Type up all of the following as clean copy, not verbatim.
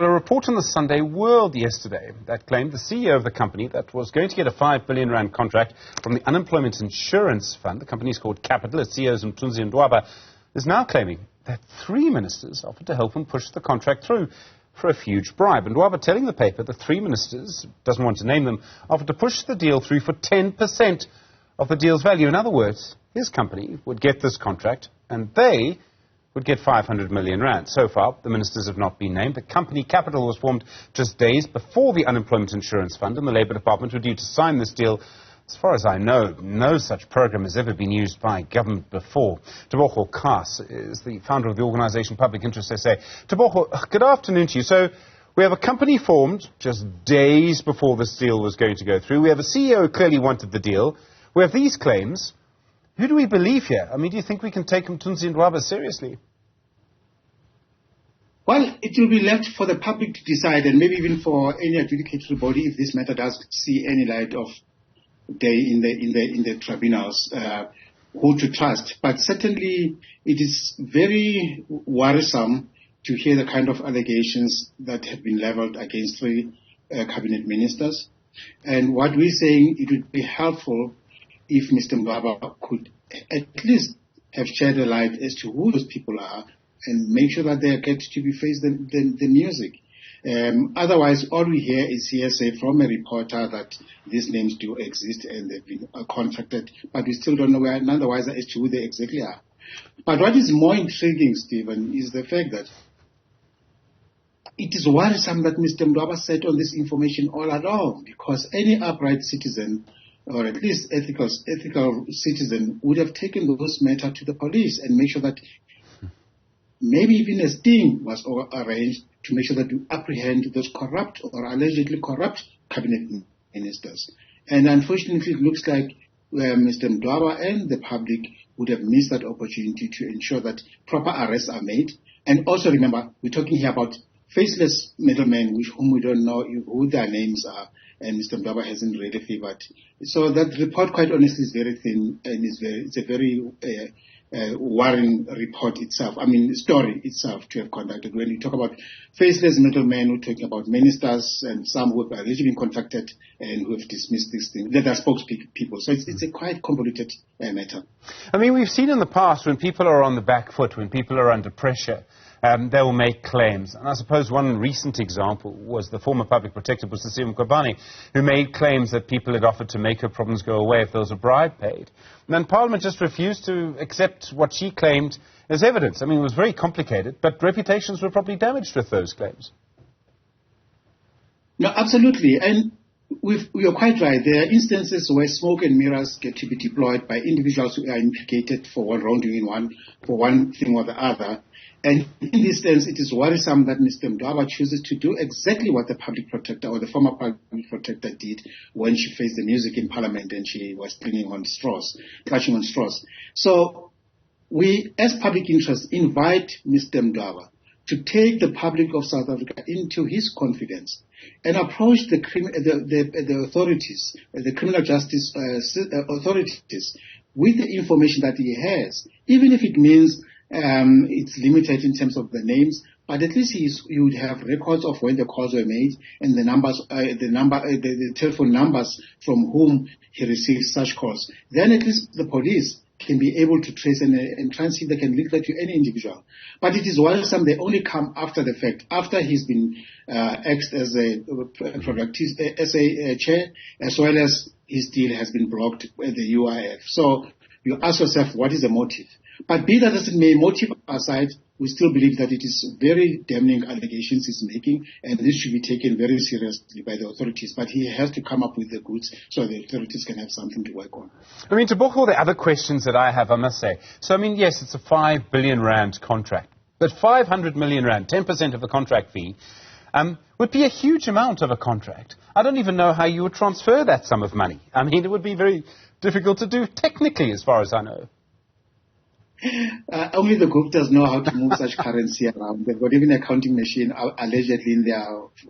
A report in the Sunday World yesterday that claimed the CEO of the company that was going to get a R5 billion contract from the Unemployment Insurance Fund, the company is called Capital, its CEO is Ndwaba, is now claiming that 3 ministers offered to help him push the contract through for a huge bribe. And Ndwaba telling the paper the 3 ministers, doesn't want to name them, offered to push the deal through for 10% of the deal's value. In other words, his company would get this contract and they would get 500 million rand. So far, the ministers have not been named. The company Capital was formed just days before the Unemployment Insurance Fund and the Labour Department were due to sign this deal. As far as I know, no such program has ever been used by government before. Tebogo Khaas is the founder of the organisation Public Interest SA. Tebogo, good afternoon to you. So we have a company formed just days before this deal was going to go through. We have a CEO who clearly wanted the deal. We have these claims. Who do we believe here? I mean, do you think we can take Ndwaba seriously? Well, it will be left for the public to decide, and maybe even for any adjudicatory body, if this matter does see any light of day in the tribunals, who to trust. But certainly, it is very worrisome to hear the kind of allegations that have been leveled against 3 cabinet ministers. And what we're saying, it would be helpful if Mr. Ndwaba could at least have shed a light as to who those people are and make sure that they get to be faced the music. Otherwise, all we hear is hearsay from a reporter that these names do exist and they've been contracted, but we still don't know none the wiser as to who they exactly are. But what is more intriguing, Stephen, is the fact that it is worrisome that Mr. Ndwaba sat on this information all along, because any upright citizen, or at least ethical citizen, would have taken those matters to the police and make sure that maybe even a sting was arranged to make sure that we apprehend those corrupt or allegedly corrupt cabinet ministers. And unfortunately, it looks like Mr. Ndwaba and the public would have missed that opportunity to ensure that proper arrests are made. And also remember, we're talking here about faceless middlemen, whom we don't know who their names are, and Mr. Ndwaba hasn't really favored. So that report, quite honestly, is very thin, and it's a very worrying report itself. I mean, story itself to have conducted. When you talk about faceless middlemen, we're talking about ministers and some who have already been contacted and who have dismissed this thing. That are spokespeople. So it's a quite convoluted matter. I mean, we've seen in the past when people are on the back foot, when people are under pressure, they will make claims. And I suppose one recent example was the former public protector, Busisiwe Mkhwebane, who made claims that people had offered to make her problems go away if there was a bribe paid. And then Parliament just refused to accept what she claimed as evidence. I mean, it was very complicated, but reputations were probably damaged with those claims. No, absolutely. And we are quite right. There are instances where smoke and mirrors get to be deployed by individuals who are implicated for one wrongdoing, for one thing or the other. And in this sense, it is worrisome that Mr. Ndwaba chooses to do exactly what the public protector or the former public protector did when she faced the music in Parliament and she was clutching on straws. So we, as public interest, invite Mr. Ndwaba to take the public of South Africa into his confidence and approach the authorities, the criminal justice authorities, with the information that he has, even if it means it's limited in terms of the names, but at least he would have records of when the calls were made and the telephone numbers from whom he received such calls. Then at least the police can be able to trace and try and see if they can link that to any individual. But it is worrisome they only come after the fact, after he's been axed as a productive SA chair, as well as his deal has been blocked at the UIF. So you ask yourself, what is the motive? But be that as it may, motive aside, we still believe that it is very damning allegations he's making, and this should be taken very seriously by the authorities. But he has to come up with the goods so the authorities can have something to work on. I mean, to book all the other questions that I have, I must say. So, I mean, yes, it's a R5 billion contract, but 500 million rand, 10% of the contract fee, would be a huge amount of a contract. I don't even know how you would transfer that sum of money. I mean, it would be very difficult to do technically, as far as I know. Only the Guptas know how to move such currency around. They've got even a counting machine allegedly in their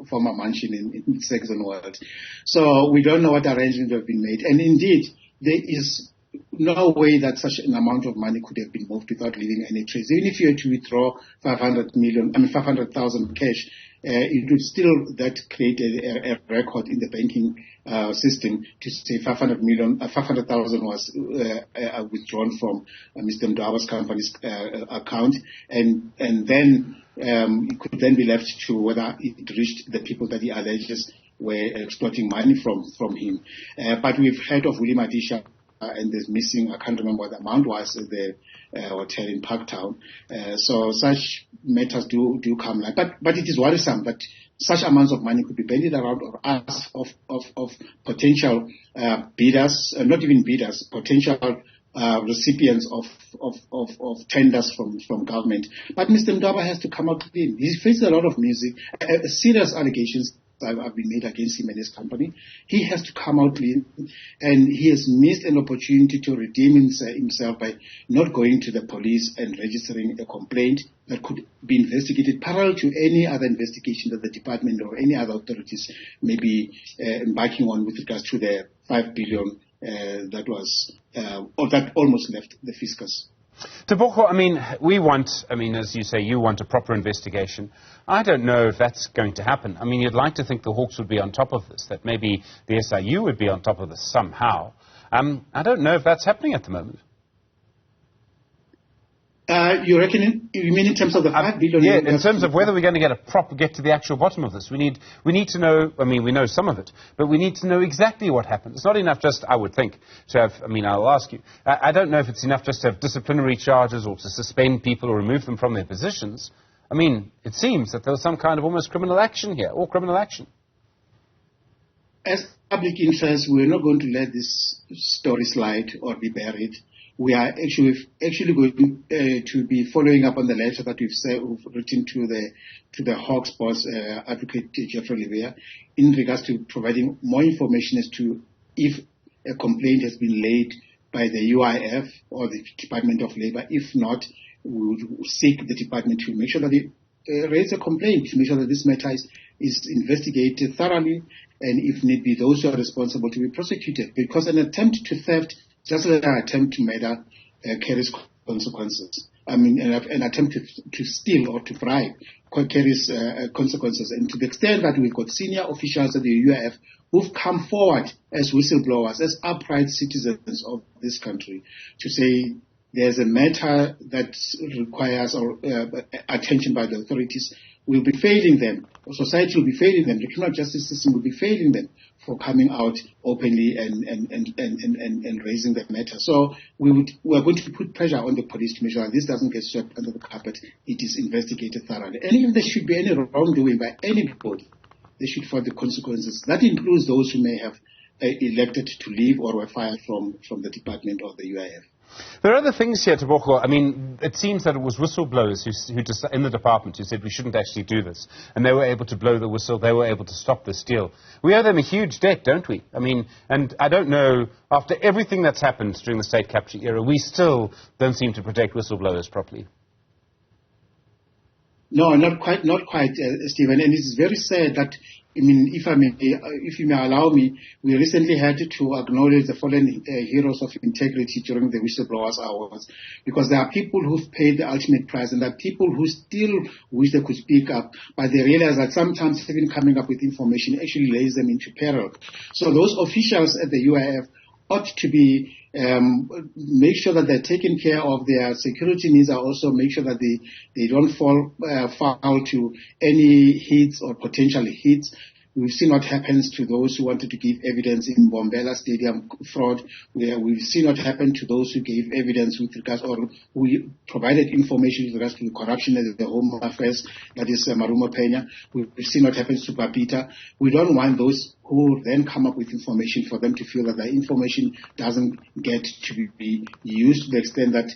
former mansion in Saxon World. So we don't know what arrangements have been made. And indeed, there is no way that such an amount of money could have been moved without leaving any trace. Even if you had to withdraw 500,000 cash, it would still that create a record in the banking system to say 500,000 was withdrawn from Mr. Mdwaba's company's account, and then it could then be left to whether it reached the people that he alleges were exploiting money from him. But we've heard of Willie Madisha and there's missing, I can't remember what the amount was at the hotel in Parktown. So such matters do come like, but it is worrisome that such amounts of money could be bandied around or asked of potential bidders, not even bidders, potential recipients of tenders from government. But Mr. Mdwaba has to come out clean. He faces a lot of serious allegations have been made against him and his company. He has to come out clean, and he has missed an opportunity to redeem himself by not going to the police and registering a complaint that could be investigated parallel to any other investigation that the department or any other authorities may be embarking on with regards to the 5 billion that was or that almost left the fiscus. Tebogo, as you say, you want a proper investigation. I don't know if that's going to happen. I mean, you'd like to think the Hawks would be on top of this, that maybe the SIU would be on top of this somehow. I don't know if that's happening at the moment. You mean in terms of the 5 billion? Yeah, in terms of whether we're going to get to the actual bottom of this. We need to know, we know some of it, but we need to know exactly what happened. It's not enough just, I would think, to have, I'll ask you, I don't know if it's enough just to have disciplinary charges or to suspend people or remove them from their positions. It seems that there was some kind of almost criminal action here, or criminal action. As public interest, we're not going to let this story slide or be buried. We are actually going to be following up on the letter that we've written to the Hawks boss, Advocate Jeffrey Olivier, in regards to providing more information as to if a complaint has been laid by the UIF or the Department of Labour. If not, we would seek the department to make sure that they raise a complaint, to make sure that this matter is investigated thoroughly, and if need be, those who are responsible to be prosecuted. Because an attempt to theft, just like an attempt to murder, carries consequences. An attempt to steal or to bribe carries consequences. And to the extent that we've got senior officials at the UIF who've come forward as whistleblowers, as upright citizens of this country, to say there's a matter that requires attention by the authorities, we'll be failing them. Society will be failing them. The criminal justice system will be failing them for coming out openly and raising that matter. So we're going to put pressure on the police to make sure that this doesn't get swept under the carpet. It is investigated thoroughly. And if there should be any wrongdoing by anybody, they should face the consequences. That includes those who may have elected to leave or were fired from the department or the UIF. There are other things here, Tebogo. It seems that it was whistleblowers who in the department who said we shouldn't actually do this. And they were able to blow the whistle. They were able to stop this deal. We owe them a huge debt, don't we? And I don't know, after everything that's happened during the state capture era, we still don't seem to protect whistleblowers properly. No, not quite, Stephen. And it's very sad that, if you may allow me, we recently had to acknowledge the fallen heroes of integrity during the whistleblowers hours, because there are people who've paid the ultimate price, and there are people who still wish they could speak up, but they realize that sometimes even coming up with information actually lays them into peril. So those officials at the UIF ought to be make sure that they're taking care of their security needs, are also make sure that they don't fall foul to any hits or potential hits. We've seen what happens to those who wanted to give evidence in Bombela Stadium fraud, where we've seen what happened to those who gave evidence with regards, or who provided information with regards to the corruption at the Home Affairs, that is Marumo Pena. We've seen what happens to Papita. We don't want those who then come up with information for them to feel that the information doesn't get to be used to the extent that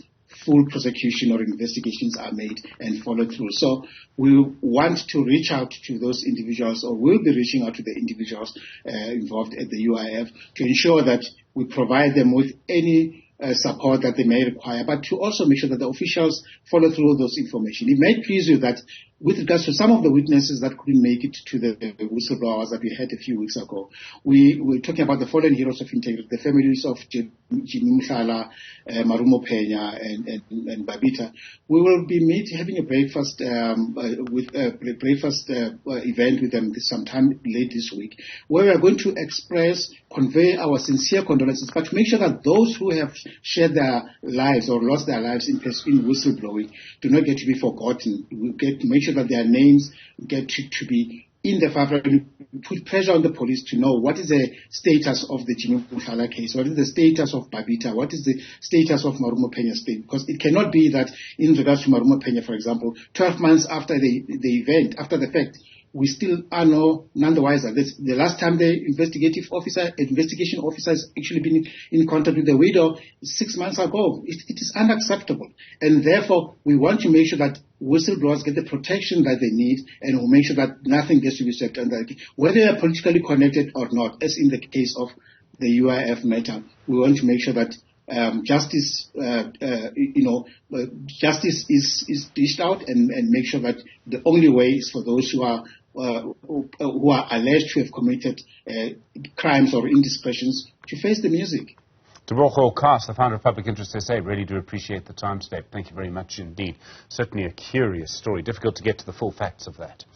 full prosecution or investigations are made and followed through. So we want to reach out to those individuals, or will be reaching out to the individuals involved at the UIF, to ensure that we provide them with any support that they may require, but to also make sure that the officials follow through those information. It may please you that with regards to some of the witnesses that couldn't make it to the whistleblowers that we had a few weeks ago, we were talking about the fallen heroes of integrity, the families of Jimmy Mhlala, Marumo Pena, and Babita. We will be having a breakfast event with them sometime late this week, where we are going to convey our sincere condolences, but to make sure that those who have shared their lives or lost their lives in whistleblowing do not get to be forgotten. We get to make sure that their names get to be in the 500, put pressure on the police to know what is the status of the Jimmy Mhlala case, what is the status of Babita, what is the status of Marumo Pena's state. Because it cannot be that in regards to Marumo Pena, for example, 12 months after the event, after the fact, we still are none the wiser. The last time the investigation officer has actually been in contact with the widow 6 months ago. It is unacceptable. And therefore, we want to make sure that whistleblowers get the protection that they need, and we'll make sure that nothing gets to be swept under the rug, whether they are politically connected or not, as in the case of the UIF matter. We want to make sure that justice is dished out, and make sure that the only way is for those who are alleged to have committed crimes or indiscretions to face the music. Tebogo, Khaas, the founder of Public Interest SA, really do appreciate the time today. Thank you very much indeed. Certainly a curious story. Difficult to get to the full facts of that.